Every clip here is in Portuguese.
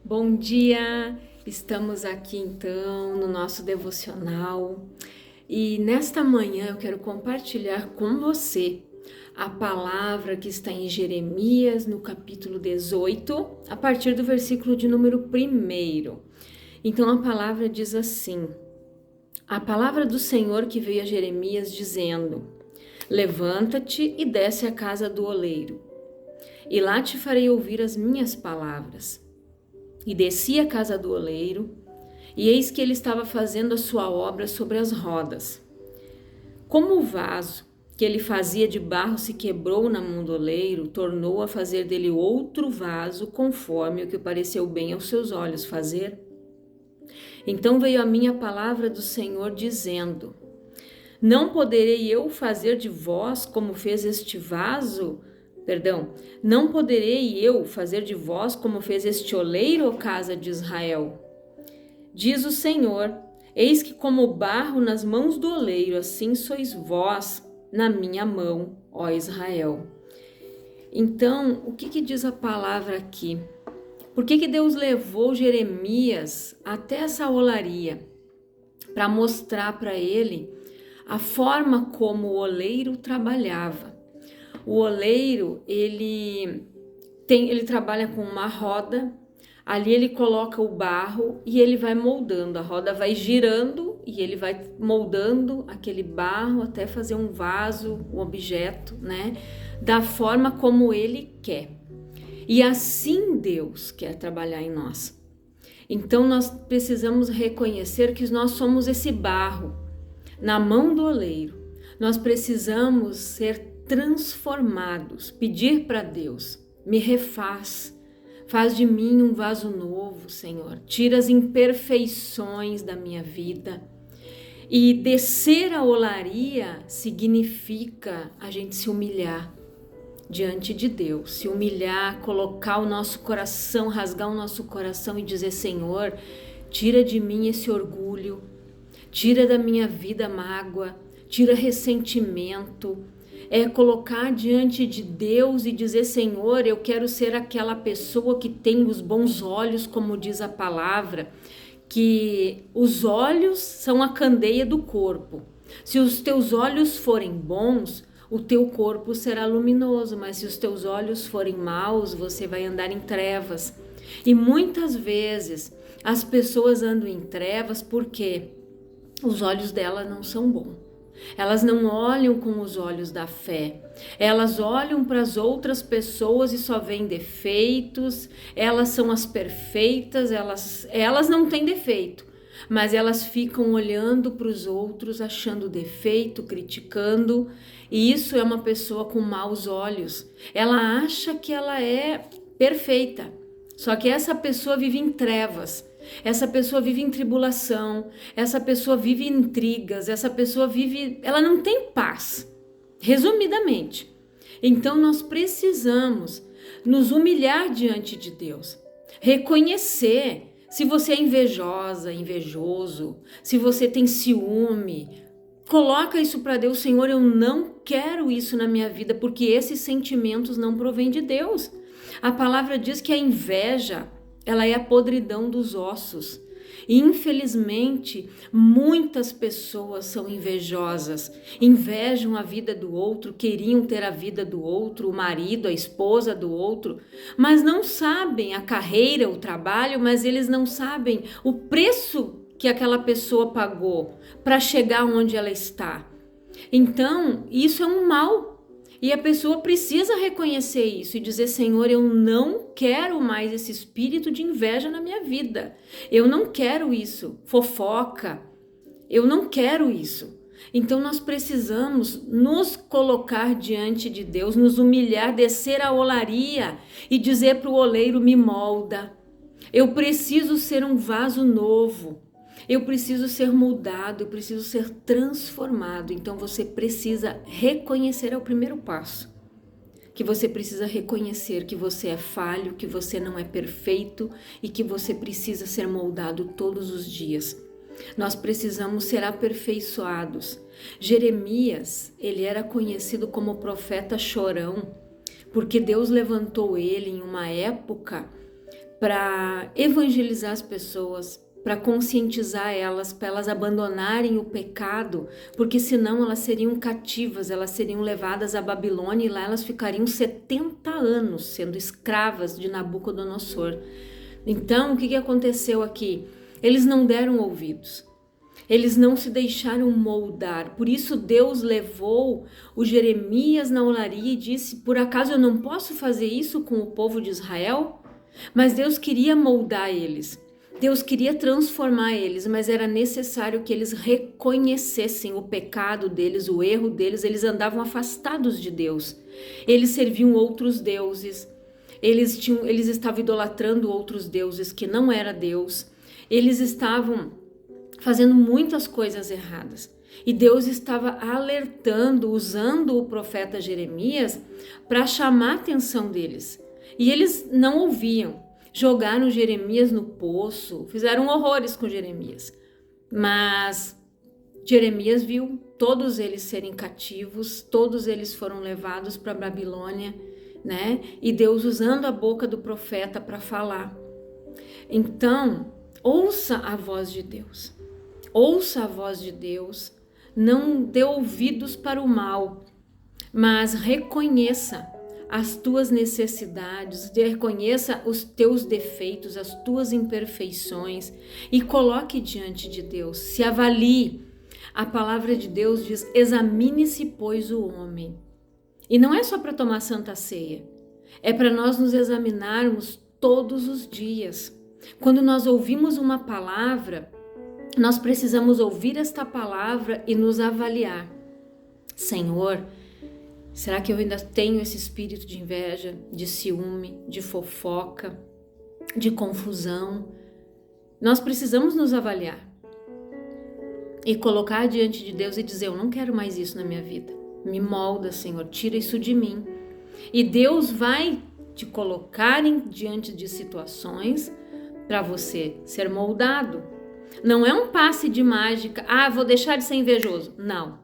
Bom dia! Estamos aqui então no nosso devocional e nesta manhã eu quero compartilhar com você a palavra que está em Jeremias, no capítulo 18, a partir do versículo de número 1. Então a palavra diz assim: A palavra do Senhor que veio a Jeremias dizendo: Levanta-te e desce à casa do oleiro, e lá te farei ouvir as minhas palavras. E desci à casa do oleiro, e eis que ele estava fazendo a sua obra sobre as rodas. Como o vaso que ele fazia de barro se quebrou na mão do oleiro, tornou a fazer dele outro vaso, conforme o que pareceu bem aos seus olhos fazer. Então veio a mim a palavra do Senhor, dizendo: Não poderei eu fazer de vós como fez este vaso? Não poderei eu fazer de vós como fez este oleiro, ó casa de Israel? Diz o Senhor: Eis que como barro nas mãos do oleiro, assim sois vós na minha mão, ó Israel. Então, o que diz a palavra aqui? Por que Deus levou Jeremias até essa olaria? Para mostrar para ele a forma como o oleiro trabalhava. O oleiro, ele trabalha com uma roda, ali ele coloca o barro e ele vai moldando, a roda vai girando e ele vai moldando aquele barro até fazer um vaso, um objeto, né? Da forma como ele quer. E assim Deus quer trabalhar em nós. Então nós precisamos reconhecer que nós somos esse barro na mão do oleiro. Nós precisamos ser transformados, pedir para Deus: me refaz, faz de mim um vaso novo, Senhor, tira as imperfeições da minha vida. E descer a olaria significa a gente se humilhar diante de Deus, se humilhar, colocar o nosso coração, rasgar o nosso coração e dizer: Senhor, tira de mim esse orgulho, tira da minha vida mágoa, tira ressentimento. É colocar diante de Deus e dizer: Senhor, eu quero ser aquela pessoa que tem os bons olhos, como diz a palavra, que os olhos são a candeia do corpo. Se os teus olhos forem bons, o teu corpo será luminoso, mas se os teus olhos forem maus, você vai andar em trevas. E muitas vezes as pessoas andam em trevas porque os olhos dela não são bons. Elas não olham com os olhos da fé. Elas olham para as outras pessoas e só veem defeitos. Elas são as perfeitas, elas não têm defeito, mas elas ficam olhando para os outros, achando defeito, criticando. E isso é uma pessoa com maus olhos. Ela acha que ela é perfeita, só que essa pessoa vive em trevas. Essa pessoa vive em tribulação, essa pessoa vive em intrigas, ela não tem paz, resumidamente. Então nós precisamos nos humilhar diante de Deus, reconhecer se você é invejosa, invejoso, se você tem ciúme. Coloca isso para Deus: Senhor, eu não quero isso na minha vida, porque esses sentimentos não provêm de Deus. A palavra diz que a inveja, ela é a podridão dos ossos. E, infelizmente, muitas pessoas são invejosas, invejam a vida do outro, queriam ter a vida do outro, o marido, a esposa do outro, mas não sabem a carreira, o trabalho, mas eles não sabem o preço que aquela pessoa pagou para chegar onde ela está. Então, isso é um mal. E a pessoa precisa reconhecer isso e dizer: Senhor, eu não quero mais esse espírito de inveja na minha vida. Eu não quero isso, fofoca. Eu não quero isso. Então nós precisamos nos colocar diante de Deus, nos humilhar, descer a olaria e dizer para o oleiro: me molda. Eu preciso ser um vaso novo. Eu preciso ser moldado, eu preciso ser transformado. Então você precisa reconhecer, é o primeiro passo. Que você precisa reconhecer que você é falho, que você não é perfeito e que você precisa ser moldado todos os dias. Nós precisamos ser aperfeiçoados. Jeremias, ele era conhecido como profeta chorão, porque Deus levantou ele em uma época para evangelizar as pessoas, para conscientizar elas, para elas abandonarem o pecado, porque senão elas seriam cativas, elas seriam levadas à Babilônia e lá elas ficariam 70 anos sendo escravas de Nabucodonosor. Então, o que aconteceu aqui? Eles não deram ouvidos. Eles não se deixaram moldar. Por isso Deus levou o Jeremias na olaria e disse: por acaso eu não posso fazer isso com o povo de Israel? Mas Deus queria moldar eles. Deus queria transformar eles, mas era necessário que eles reconhecessem o pecado deles, o erro deles. Eles andavam afastados de Deus. Eles serviam outros deuses. Eles estavam idolatrando outros deuses que não era Deus. Eles estavam fazendo muitas coisas erradas. E Deus estava alertando, usando o profeta Jeremias para chamar a atenção deles. E eles não ouviam. Jogaram Jeremias no poço, fizeram horrores com Jeremias. Mas Jeremias viu todos eles serem cativos, todos eles foram levados para a Babilônia, né? E Deus usando a boca do profeta para falar. Então, ouça a voz de Deus. Ouça a voz de Deus. Não dê ouvidos para o mal, mas reconheça as tuas necessidades, reconheça os teus defeitos, as tuas imperfeições e coloque diante de Deus, se avalie. A palavra de Deus diz: examine-se, pois, o homem. E não é só para tomar santa ceia, é para nós nos examinarmos todos os dias. Quando nós ouvimos uma palavra, nós precisamos ouvir esta palavra e nos avaliar. Senhor, será que eu ainda tenho esse espírito de inveja, de ciúme, de fofoca, de confusão? Nós precisamos nos avaliar e colocar diante de Deus e dizer: eu não quero mais isso na minha vida. Me molda, Senhor, tira isso de mim. E Deus vai te colocar diante de situações para você ser moldado. Não é um passe de mágica: vou deixar de ser invejoso. Não.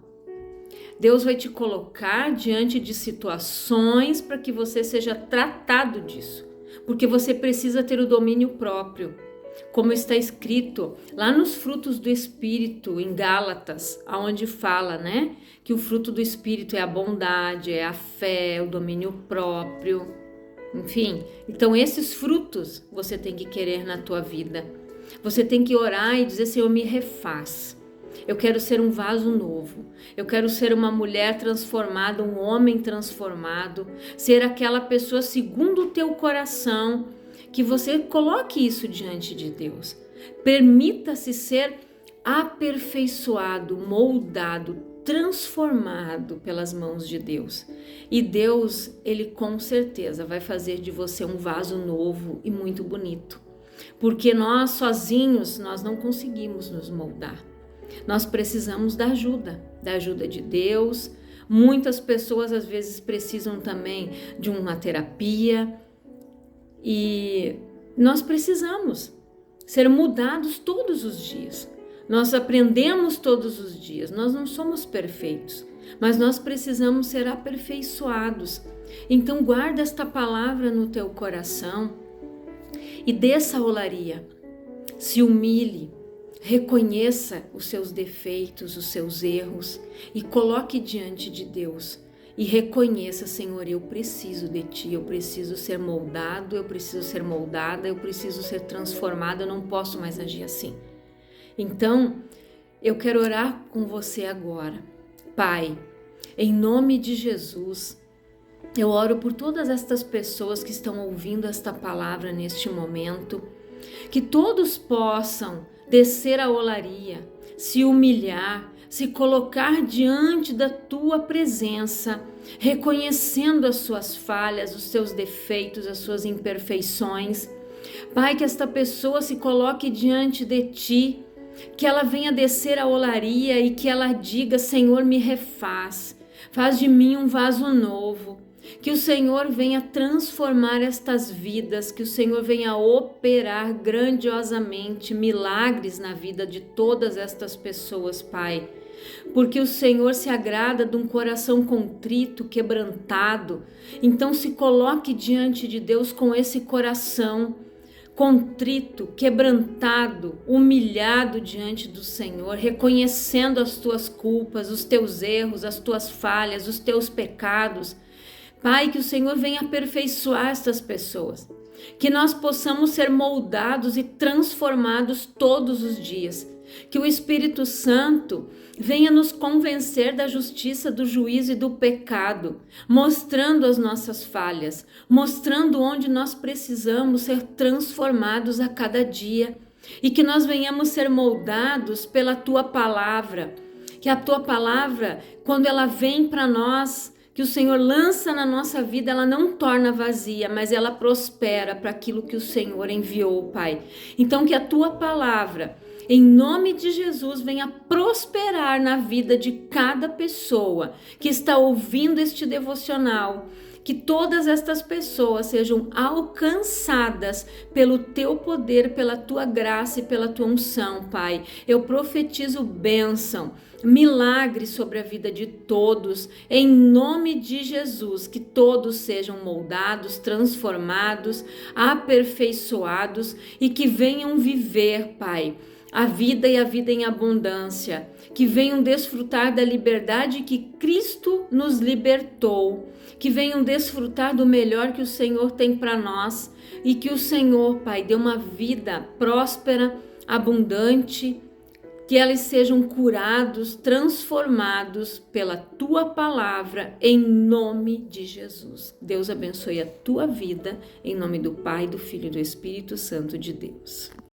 Deus vai te colocar diante de situações para que você seja tratado disso, porque você precisa ter o domínio próprio, como está escrito lá nos frutos do Espírito, em Gálatas, onde fala, né, que o fruto do Espírito é a bondade, é a fé, o domínio próprio, enfim. Então esses frutos você tem que querer na tua vida. Você tem que orar e dizer: Senhor, me refaz. Eu quero ser um vaso novo. Eu quero ser uma mulher transformada, um homem transformado. Ser aquela pessoa segundo o teu coração. Que você coloque isso diante de Deus. Permita-se ser aperfeiçoado, moldado, transformado pelas mãos de Deus. E Deus, Ele com certeza vai fazer de você um vaso novo e muito bonito. Porque nós sozinhos, nós não conseguimos nos moldar. Nós precisamos da ajuda de Deus. Muitas pessoas às vezes precisam também de uma terapia e nós precisamos ser mudados todos os dias. Nós aprendemos todos os dias, nós não somos perfeitos, mas nós precisamos ser aperfeiçoados. Então guarda esta palavra no teu coração e desça a olaria, se humilhe. Reconheça os seus defeitos, os seus erros e coloque diante de Deus e reconheça: Senhor, eu preciso de Ti, eu preciso ser moldado, eu preciso ser moldada, eu preciso ser transformada, eu não posso mais agir assim. Então, eu quero orar com você agora. Pai, em nome de Jesus, eu oro por todas estas pessoas que estão ouvindo esta palavra neste momento, que todos possam descer a olaria, se humilhar, se colocar diante da tua presença, reconhecendo as suas falhas, os seus defeitos, as suas imperfeições. Pai, que esta pessoa se coloque diante de ti, que ela venha descer a olaria e que ela diga: Senhor, me refaz, faz de mim um vaso novo. Que o Senhor venha transformar estas vidas, que o Senhor venha operar grandiosamente milagres na vida de todas estas pessoas, Pai. Porque o Senhor se agrada de um coração contrito, quebrantado. Então se coloque diante de Deus com esse coração contrito, quebrantado, humilhado diante do Senhor, reconhecendo as tuas culpas, os teus erros, as tuas falhas, os teus pecados. Pai, que o Senhor venha aperfeiçoar estas pessoas, que nós possamos ser moldados e transformados todos os dias, que o Espírito Santo venha nos convencer da justiça, do juízo e do pecado, mostrando as nossas falhas, mostrando onde nós precisamos ser transformados a cada dia, e que nós venhamos ser moldados pela Tua Palavra, que a Tua Palavra, quando ela vem para nós, que o Senhor lança na nossa vida, ela não torna vazia, mas ela prospera para aquilo que o Senhor enviou, Pai. Então que a Tua Palavra, em nome de Jesus, venha prosperar na vida de cada pessoa que está ouvindo este devocional, que todas estas pessoas sejam alcançadas pelo Teu poder, pela Tua graça e pela Tua unção, Pai. Eu profetizo bênção, milagre sobre a vida de todos, em nome de Jesus, que todos sejam moldados, transformados, aperfeiçoados e que venham viver, Pai, a vida e a vida em abundância, que venham desfrutar da liberdade que Cristo nos libertou, que venham desfrutar do melhor que o Senhor tem para nós e que o Senhor, Pai, dê uma vida próspera, abundante, que eles sejam curados, transformados pela Tua Palavra, em nome de Jesus. Deus abençoe a tua vida, em nome do Pai, do Filho e do Espírito Santo de Deus.